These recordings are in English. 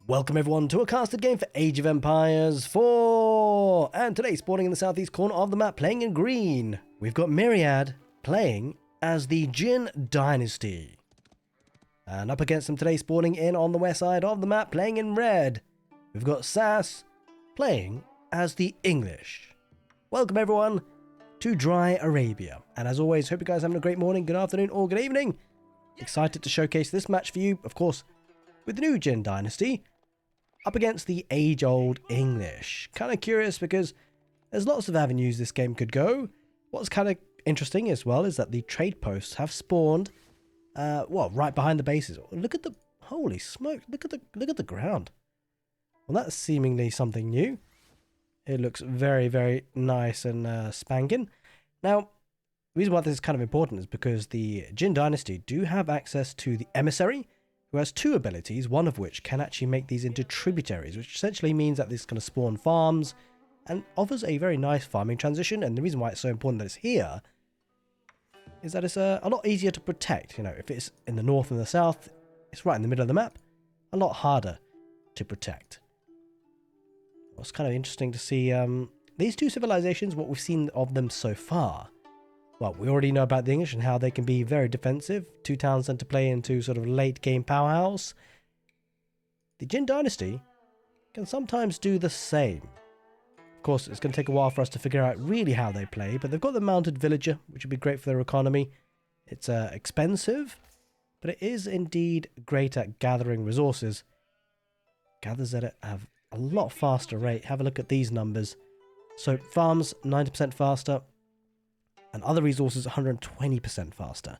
Welcome everyone to a casted game for Age of Empires 4! And today, spawning in the southeast corner of the map, playing in green, we've got Myriad playing as the Jin Dynasty. And up against them today, spawning in on the west side of the map, playing in red, we've got Sass playing as the English. Welcome everyone to Dry Arabia. And as always, hope you guys are having a great morning, good afternoon, or good evening. Excited to showcase this match for you, of course, with the new Jin Dynasty up against the age-old English. Kind of curious because there's lots of avenues this game could go. What's kind of interesting as well is that the trade posts have spawned, right behind the bases. Look at the holy smoke! Look at the ground. Well, that's seemingly something new. It looks very, very nice and spanking. Now, the reason why this is kind of important is because the Jin Dynasty do have access to the Emissary, who has two abilities, one of which can actually make these into tributaries, which essentially means that this is going to spawn farms and offers a very nice farming transition. And the reason why it's so important that it's here is that it's a lot easier to protect. You know, if it's in the north and the south, it's right in the middle of the map, a lot harder to protect. It's kind of interesting to see these two civilizations, what we've seen of them so far. Well, we already know about the English and how they can be very defensive. Two towns tend to play into sort of late game powerhouse. The Jin Dynasty can sometimes do the same. Of course, it's going to take a while for us to figure out really how they play, but they've got the mounted villager, which would be great for their economy. It's expensive, but it is indeed great at gathering resources. Gathers at it have a lot faster rate. Have a look at these numbers. So farms 90% faster, and other resources 120% faster.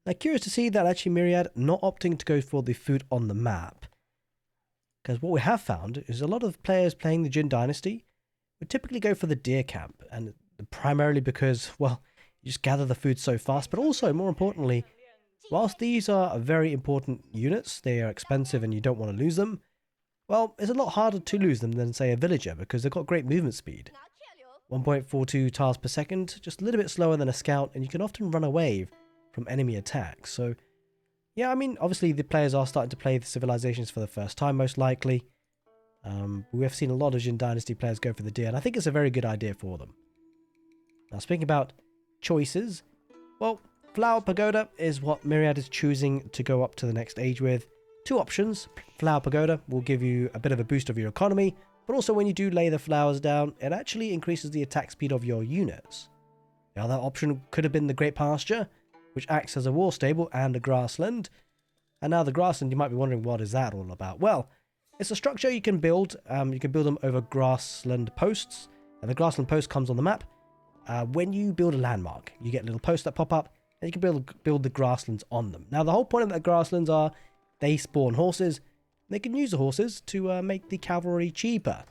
Now, curious to see that actually Myriad not opting to go for the food on the map. Because what we have found is a lot of players playing the Jin Dynasty would typically go for the deer camp. And primarily because, well, you just gather the food so fast. But also, more importantly, whilst these are very important units, they are expensive and you don't want to lose them. Well, it's a lot harder to lose them than, say, a villager because they've got great movement speed. 1.42 tiles per second, just a little bit slower than a scout, and you can often run away from enemy attacks. So, yeah, I mean, obviously the players are starting to play the civilizations for the first time, most likely. We have seen a lot of Jin Dynasty players go for the deer, and I think it's a very good idea for them. Now, speaking about choices, well, Flower Pagoda is what Myriad is choosing to go up to the next age with. Two options. Flower Pagoda will give you a bit of a boost of your economy, but also when you do lay the flowers down, it actually increases the attack speed of your units. The other option could have been the Great Pasture, which acts as a war stable and a grassland. And now the grassland, you might be wondering, what is that all about? Well, it's a structure you can build. You can build them over grassland posts. And the grassland post comes on the map. When you build a landmark, you get little posts that pop up, and you can build the grasslands on them. Now, the whole point of the grasslands are they spawn horses. They can use the horses to make the cavalry cheaper.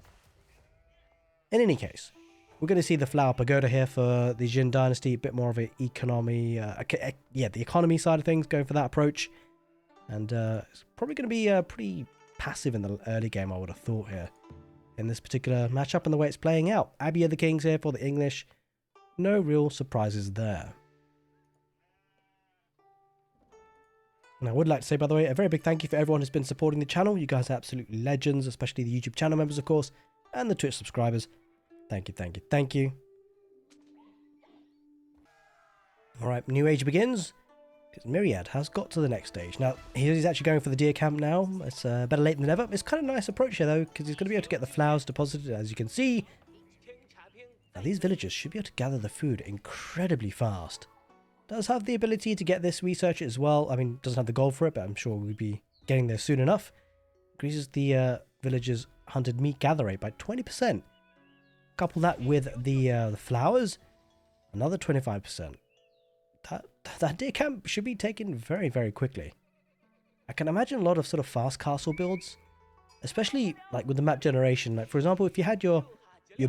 In any case, we're going to see the Flower Pagoda here for the Jin Dynasty, a bit more of an economy, the economy side of things, going for that approach. And it's probably going to be pretty passive in the early game, I would have thought here, in this particular matchup and the way it's playing out. Abbey of the Kings here for the English. No real surprises there. And I would like to say, by the way, a very big thank you for everyone who's been supporting the channel. You guys are absolutely legends, especially the YouTube channel members, of course, and the Twitch subscribers. Thank you, thank you, thank you. Alright, new age begins, because Myriad has got to the next stage. Now, he's actually going for the deer camp now. It's better late than never. It's kind of a nice approach here, though, because he's going to be able to get the flowers deposited, as you can see. Now, these villagers should be able to gather the food incredibly fast. Does have the ability to get this research as well. I mean, doesn't have the gold for it, but I'm sure we'll be getting there soon enough. Increases the villagers' hunted meat gather rate by 20%. Couple that with the flowers, another 25%. That deer camp should be taken very, very quickly. I can imagine a lot of sort of fast castle builds, especially like with the map generation. Like, for example, if you had your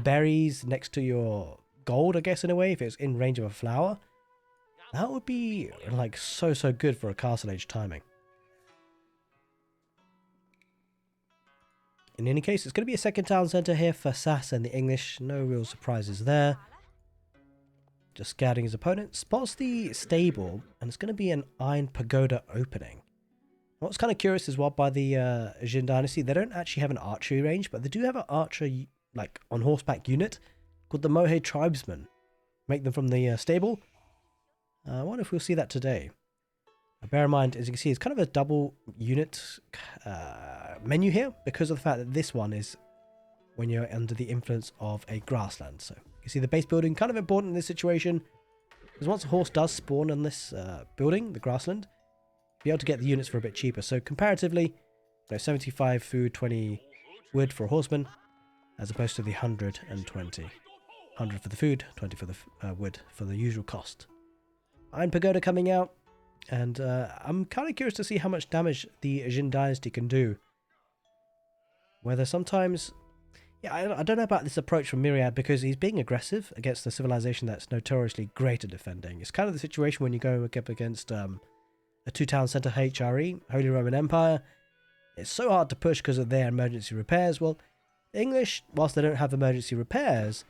berries next to your gold, I guess, in a way, if it's in range of a flower, that would be like so good for a castle age timing. In any case, it's going to be a second town centre here for Sass and the English. No real surprises there. Just scouting his opponent. Spots the stable, and it's going to be an Iron Pagoda opening. What's kind of curious is what by the Jin Dynasty, they don't actually have an archery range, but they do have an archer like on horseback unit called the Mohe Tribesmen. Make them from the stable. I wonder if we'll see that today. Bear in mind, as you can see, it's kind of a double unit menu here because of the fact that this one is when you're under the influence of a grassland. So you see the base building kind of important in this situation because once a horse does spawn on this building, the grassland, be able to get the units for a bit cheaper. So comparatively, 75 food, 20 wood for a horseman, as opposed to the 120. 100 for the food, 20 for the wood for the usual cost. Iron Pagoda coming out, and I'm kind of curious to see how much damage the Jin Dynasty can do. Whether sometimes... Yeah, I don't know about this approach from Myriad because he's being aggressive against a civilization that's notoriously great at defending. It's kind of the situation when you go up against... a two-town centre HRE, Holy Roman Empire. It's so hard to push because of their emergency repairs. Well, the English, whilst they don't have emergency repairs,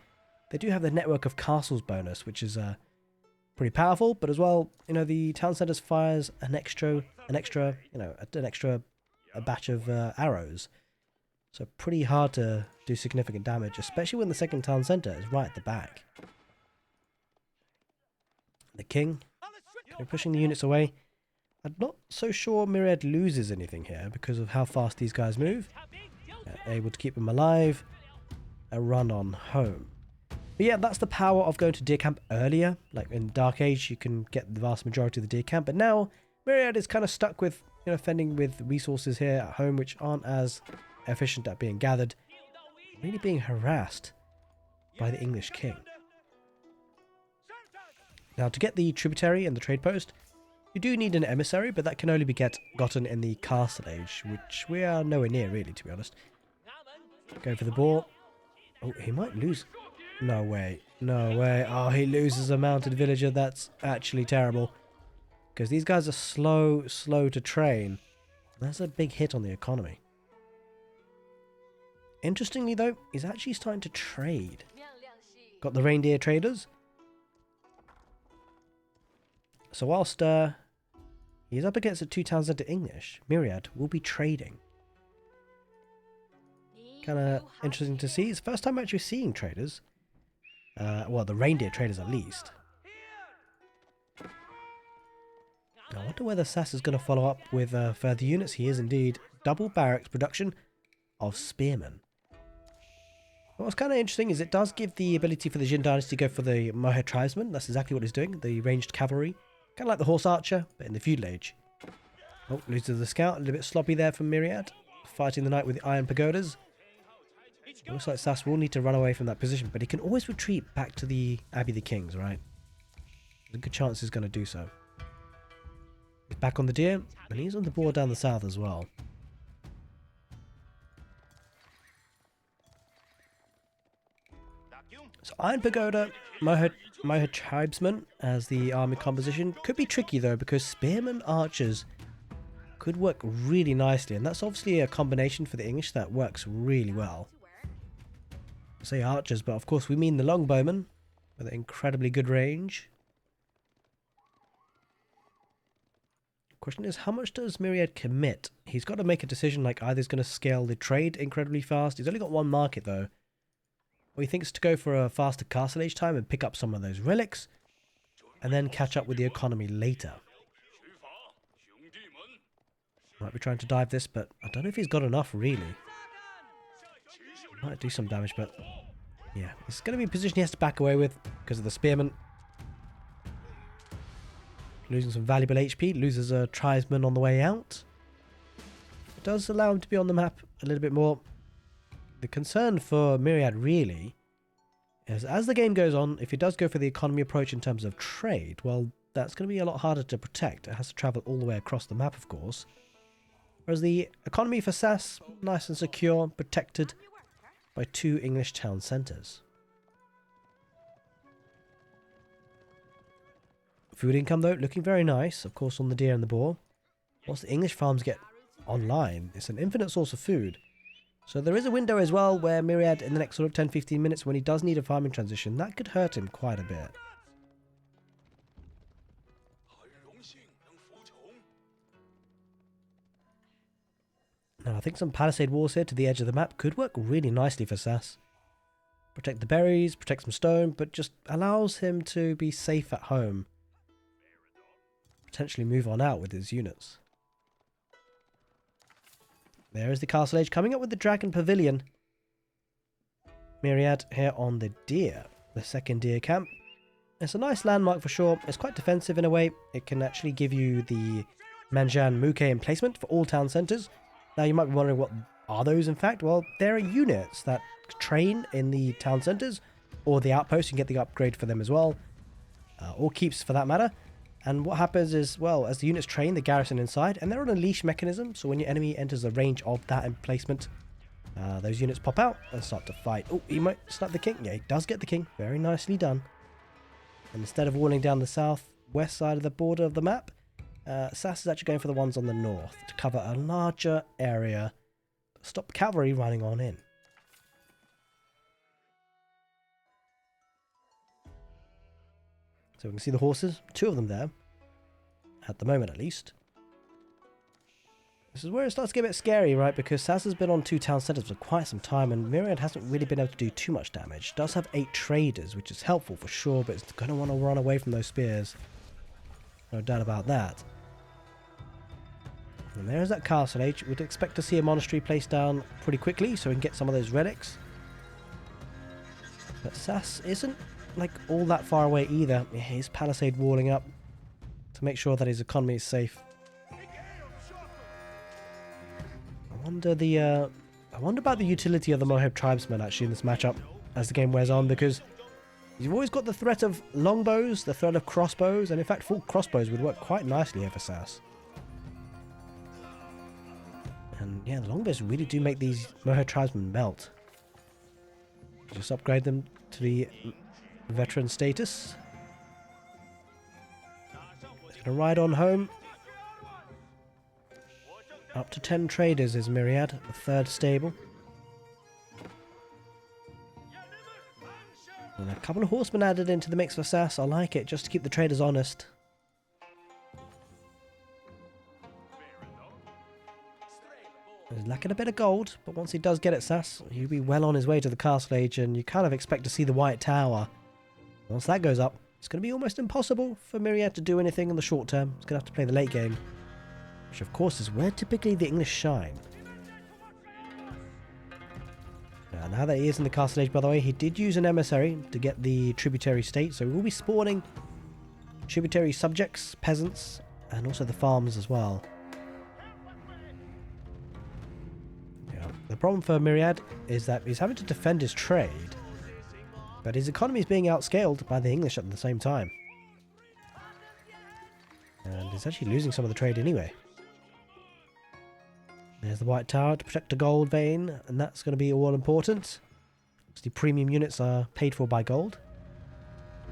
they do have the network of castles bonus, which is pretty powerful. But as well, the town centre fires an extra batch of arrows. So pretty hard to do significant damage, especially when the second town centre is right at the back. The king, pushing the units away. I'm not so sure Myriad loses anything here because of how fast these guys move. Able to keep them alive and run on home. But yeah, that's the power of going to deer camp earlier. Like in Dark Age, you can get the vast majority of the deer camp. But now, Myriad is kind of stuck with, fending with resources here at home which aren't as efficient at being gathered. Really being harassed by the English king. Now, to get the tributary and the trade post, you do need an emissary, but that can only be gotten in the Castle Age, which we are nowhere near, really, to be honest. Go for the boar. Oh, he might lose. No way. No way. Oh, he loses a mounted villager. That's actually terrible. Because these guys are slow to train. That's a big hit on the economy. Interestingly, though, he's actually starting to trade. Got the reindeer traders. So whilst he's up against a two-town centre English, Myriad will be trading. Kind of interesting to see. It's the first time actually seeing traders. Well, the reindeer traders at least. I wonder whether Sass is going to follow up with further units. He is indeed. Double barracks production of spearmen. What's kind of interesting is it does give the ability for the Jin Dynasty to go for the Mohe Tribesmen. That's exactly what he's doing. The ranged cavalry. Kind of like the horse archer, but in the feudal age. Oh, loses the scout. A little bit sloppy there from Myriad. Fighting the knight with the iron pagodas. It looks like Sass will need to run away from that position, but he can always retreat back to the Abbey of the Kings, right? There's a good chance he's going to do so. He's back on the deer, and he's on the board down the south as well. So Iron Pagoda, Mohe Tribesmen as the army composition. Could be tricky though, because Spearmen Archers could work really nicely, and that's obviously a combination for the English that works really well. I say archers, but of course we mean the longbowmen with an incredibly good range. Question is, how much does Myriad commit? He's got to make a decision, like either he's going to scale the trade incredibly fast. He's only got one market though. Or he thinks to go for a faster castle age time and pick up some of those relics, and then catch up with the economy later. Might be trying to dive this, but I don't know if he's got enough really. Might do some damage, but yeah, it's going to be a position he has to back away with because of the spearmen. Losing some valuable HP, loses a tribesman on the way out. It does allow him to be on the map a little bit more. The concern for Myriad really is, as the game goes on, if he does go for the economy approach in terms of trade, well, that's going to be a lot harder to protect. It has to travel all the way across the map, of course. Whereas the economy for Sass, nice and secure, protected by two English town centres. Food income, though, looking very nice, of course, on the deer and the boar. Once the English farms get online, it's an infinite source of food. So there is a window as well where Myriad, in the next sort of 10-15 minutes, when he does need a farming transition, that could hurt him quite a bit. Now I think some palisade walls here to the edge of the map could work really nicely for Sass. Protect the berries, protect some stone, but just allows him to be safe at home. Potentially move on out with his units. There is the castle age coming up with the dragon pavilion. Myriad here on the deer, the second deer camp. It's a nice landmark for sure. It's quite defensive in a way. It can actually give you the Manjan Muke emplacement for all town centres. Now you might be wondering, what are those in fact? Well, there are units that train in the town centres or the outposts. You can get the upgrade for them as well, or keeps for that matter. And what happens is, well, as the units train, the garrison inside, and they're on a leash mechanism, so when your enemy enters the range of that emplacement, those units pop out and start to fight. Oh, he might snap the king. Yeah, he does get the king. Very nicely done. And instead of walling down the south-west side of the border of the map, Sass is actually going for the ones on the north to cover a larger area. Stop cavalry running on in. So we can see the horses, 2 of them there, at the moment at least. This is where it starts to get a bit scary, right? Because Sass has been on 2 town centres for quite some time, and Myriad hasn't really been able to do too much damage. Does have 8 traders, which is helpful for sure, but it's going to want to run away from those spears. No doubt about that. And there's that castle age. We'd expect to see a monastery placed down pretty quickly, so we can get some of those relics. But Sass isn't like all that far away either. His palisade walling up to make sure that his economy is safe. I wonder about the utility of the Moheb tribesmen actually in this matchup as the game wears on, because you've always got the threat of longbows, the threat of crossbows, and in fact full crossbows would work quite nicely here for Sass. And yeah, the longbows really do make these Moheb tribesmen melt. Just upgrade them to the veteran status. He's going to ride on home. Up to 10 traders is Myriad, the 3rd stable. And a couple of horsemen added into the mix for Sass. I like it, just to keep the traders honest. He's lacking a bit of gold, but once he does get it, Sass, he'll be well on his way to the castle age, and you kind of expect to see the White Tower. Once that goes up, it's going to be almost impossible for Myriad to do anything in the short term. He's going to have to play the late game, which of course is where typically the English shine. Now that he is in the castle age, by the way, he did use an emissary to get the tributary state, so we will be spawning tributary subjects, peasants, and also the farms as well. Yeah. The problem for Myriad is that he's having to defend his trade, but his economy is being outscaled by the English at the same time. And he's actually losing some of the trade anyway. There's the White Tower to protect the gold vein, and that's going to be all important. The premium units are paid for by gold.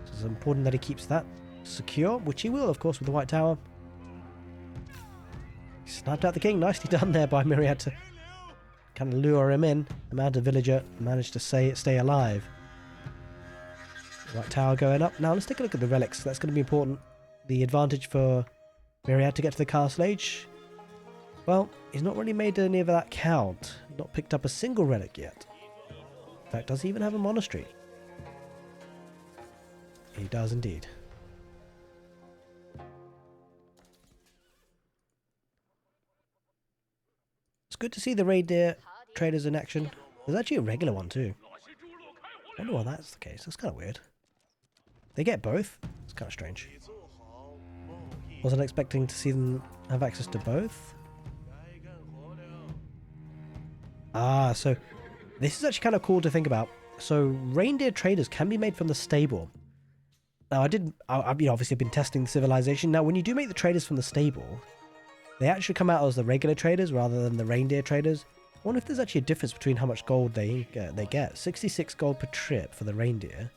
So it's important that he keeps that secure, which he will, of course, with the White Tower. He sniped out the king. Nicely done there by Myriad to kind of lure him in. The mounted villager managed to stay alive. White Tower going up. Now let's take a look at the relics. That's going to be important. The advantage for Myriad to get to the castle age. Well, he's not really made any of that count. Not picked up a single relic yet. In fact, does he even have a monastery? He does indeed. It's good to see the reindeer traders in action. There's actually a regular one too. I wonder why that's the case. That's kind of weird. They get both? It's kind of strange. Wasn't expecting to see them have access to both. Ah, so this is actually kind of cool to think about. So reindeer traders can be made from the stable. Now I've obviously been testing the civilization. Now when you do make the traders from the stable, they actually come out as the regular traders rather than the reindeer traders. I wonder if there's actually a difference between how much gold they get. 66 gold per trip for the reindeer.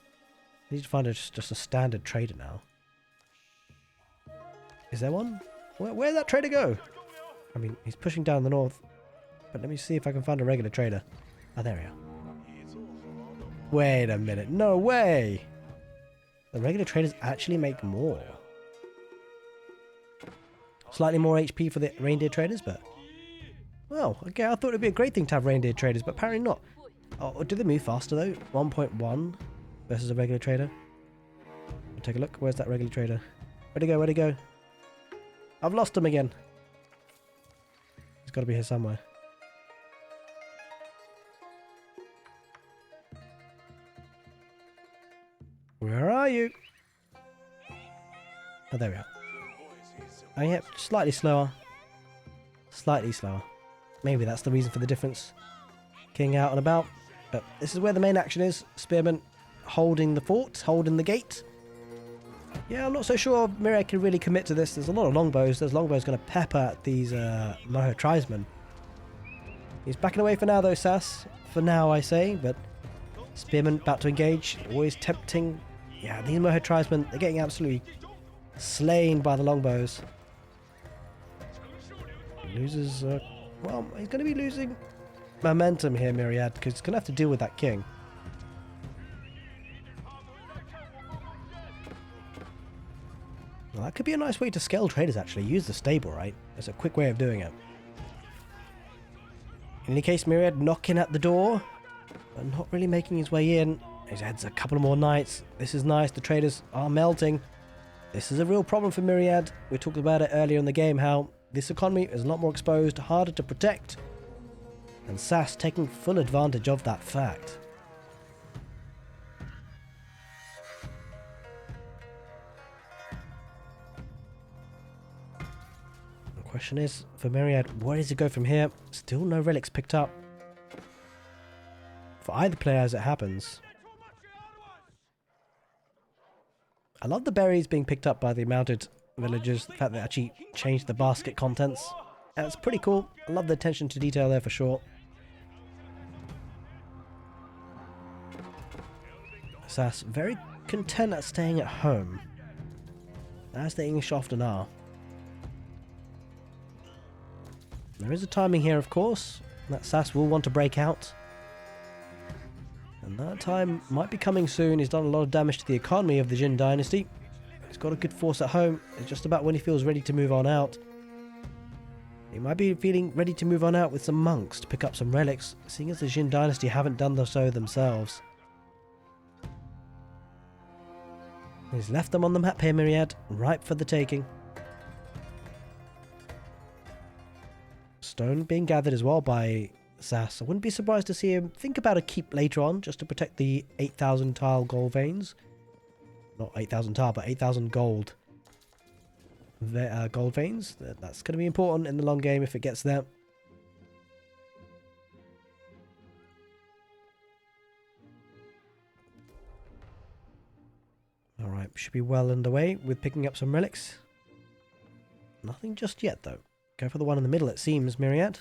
I need to find just a standard trader now. Is there one? Where'd that trader go? I mean, he's pushing down the north. But let me see if I can find a regular trader. Oh, there we are. Wait a minute. No way! The regular traders actually make more. Slightly more HP for the reindeer traders, but Well, okay, I thought it'd be a great thing to have reindeer traders, but apparently not. Oh, do they move faster though? 1.1 versus a regular trader. We'll take a look. Where's that regular trader? Where'd he go? Where'd he go? I've lost him again. He's got to be here somewhere. Where are you? Oh, there we are. Oh, yeah, slightly slower. Slightly slower. Maybe that's the reason for the difference. King out and about. But this is where the main action is. Spearmen holding the fort, holding the gate. Yeah, I'm not so sure Myriad can really commit to this. There's a lot of longbows. There's longbows going to pepper these Moho tribesmen. He's backing away for now though, Sass. For now, I say. But Spearmen about to engage. Always tempting. Yeah, these Moho tribesmen, they're getting absolutely slain by the longbows. He loses... well, he's going to be losing momentum here, Myriad, because he's going to have to deal with that king. Well, that could be a nice way to scale traders, actually. Use the stable, right? It's a quick way of doing it. In any case, Myriad knocking at the door, but not really making his way in. He adds a couple more knights. This is nice. The traders are melting. This is a real problem for Myriad. We talked about it earlier in the game, how this economy is a lot more exposed, harder to protect. And Sass taking full advantage of that fact. The question is, for Myriad, where does he go from here? Still no relics picked up. For either player as it happens. I love the berries being picked up by the mounted villagers. The fact that they actually changed the basket contents. That's pretty cool. I love the attention to detail there for sure. Sass very content at staying at home. As the English often are. There is a timing here, of course. That Sass will want to break out. And that time might be coming soon. He's done a lot of damage to the economy of the Jin Dynasty. He's got a good force at home. It's just about when he feels ready to move on out. He might be feeling ready to move on out with some monks to pick up some relics, seeing as the Jin Dynasty haven't done so themselves. He's left them on the map here, Myriad, ripe for the taking. Stone being gathered as well by Sass. I wouldn't be surprised to see him think about a keep later on, just to protect the 8,000 tile gold veins. Not 8,000 tile, but 8,000 gold. Gold veins. That's going to be important in the long game if it gets there. Alright, should be well underway with picking up some relics. Nothing just yet though. Go for the one in the middle it seems, Myriad.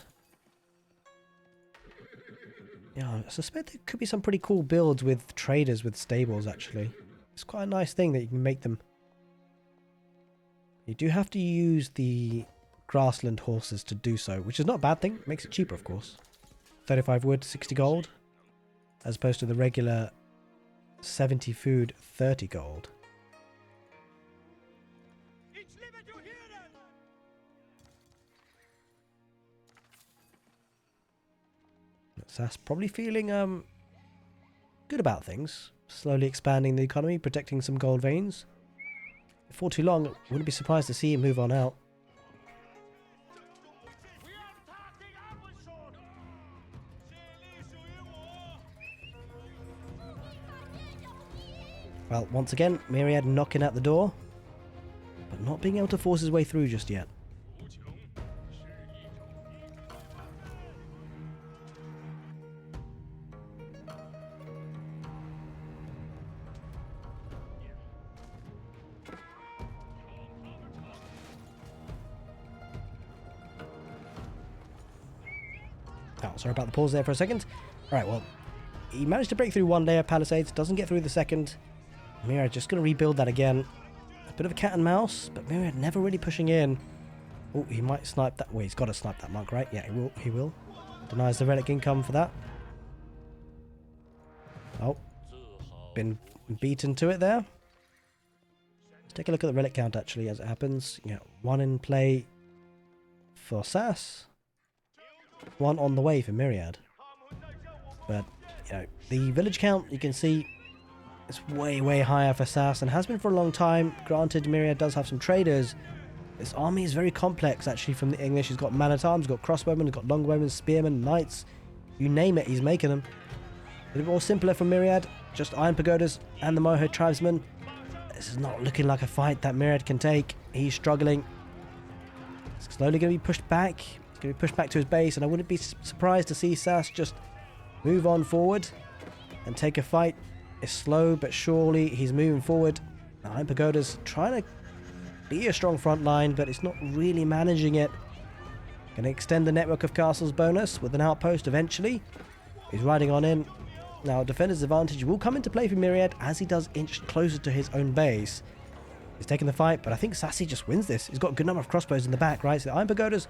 Yeah, I suspect there could be some pretty cool builds with traders with stables actually. It's quite a nice thing that you can make them. You do have to use the grassland horses to do so, which is not a bad thing. It makes it cheaper, of course. 35 wood, 60 gold. As opposed to the regular 70 food, 30 gold. Sass probably feeling good about things. Slowly expanding the economy, protecting some gold veins. Before too long, wouldn't be surprised to see him move on out. Well, once again, Myriad knocking at the door, but not being able to force his way through just yet. Oh, sorry about the pause there for a second. Alright, well, he managed to break through one layer of palisades, doesn't get through the second. Myriad just going to rebuild that again. A bit of a cat and mouse, but Myriad never really pushing in. Oh, he might snipe that. Well, he's got to snipe that monk, right? Yeah, he will. Denies the relic income for that. Oh, been beaten to it there. Let's take a look at the relic count, actually, as it happens. Yeah, one in play for Sass. one on the way for Myriad. But, you know, the village count, you can see, it's way, way higher for SAS and has been for a long time. Granted, Myriad does have some traders. This army is very complex, actually, from the English. He's got man-at-arms, he's got crossbowmen, he's got longbowmen, spearmen, knights. You name it, he's making them. A bit more simpler for Myriad. Just iron pagodas and the Moho tribesmen. This is not looking like a fight that Myriad can take. He's struggling. It's slowly going to be pushed back. He's going to be pushed back to his base, and I wouldn't be surprised to see SAS just move on forward and take a fight. It's slow, but surely he's moving forward. The Iron Pagoda's trying to be a strong front line, but it's not really managing it. Going to extend the network of castles bonus with an outpost eventually. He's riding on in. Now, defender's advantage will come into play for Myriad as he does inch closer to his own base. He's taking the fight, but I think Sassy just wins this. He's got a good number of crossbows in the back, right? So the Iron Pagodas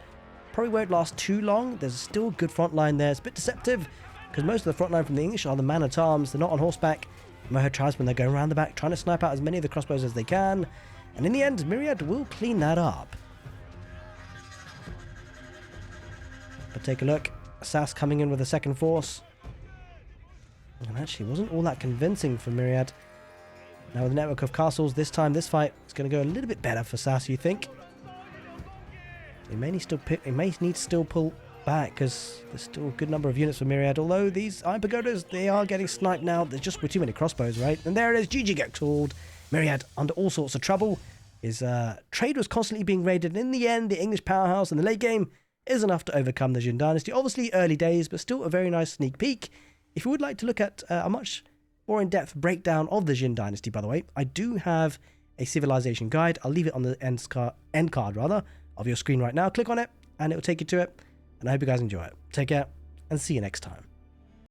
probably won't last too long. There's still a good front line there. It's a bit deceptive because most of the front line from the English are the man-at-arms. They're not on horseback. Moho tribesmen, they're going around the back, trying to snipe out as many of the crossbows as they can. And in the end, Myriad will clean that up. But take a look. Sass coming in with a second force. And actually wasn't all that convincing for Myriad. Now with the network of castles, this time this fight is going to go a little bit better for Sass, you think. He may need to still pull back because there's still a good number of units for Myriad. Although these Iron Pagodas, they are getting sniped now. There's just too many crossbows, right? And there it is. GG gets called. Myriad under all sorts of trouble. His trade was constantly being raided. And in the end, the English powerhouse in the late game is enough to overcome the Jin Dynasty. Obviously early days, but still a very nice sneak peek. If you would like to look at a much more in-depth breakdown of the Jin Dynasty, by the way, I do have a civilization guide. I'll leave it on the end card of your screen right now. Click on it and it will take you to it. And I hope you guys enjoy it. Take care and see you next time.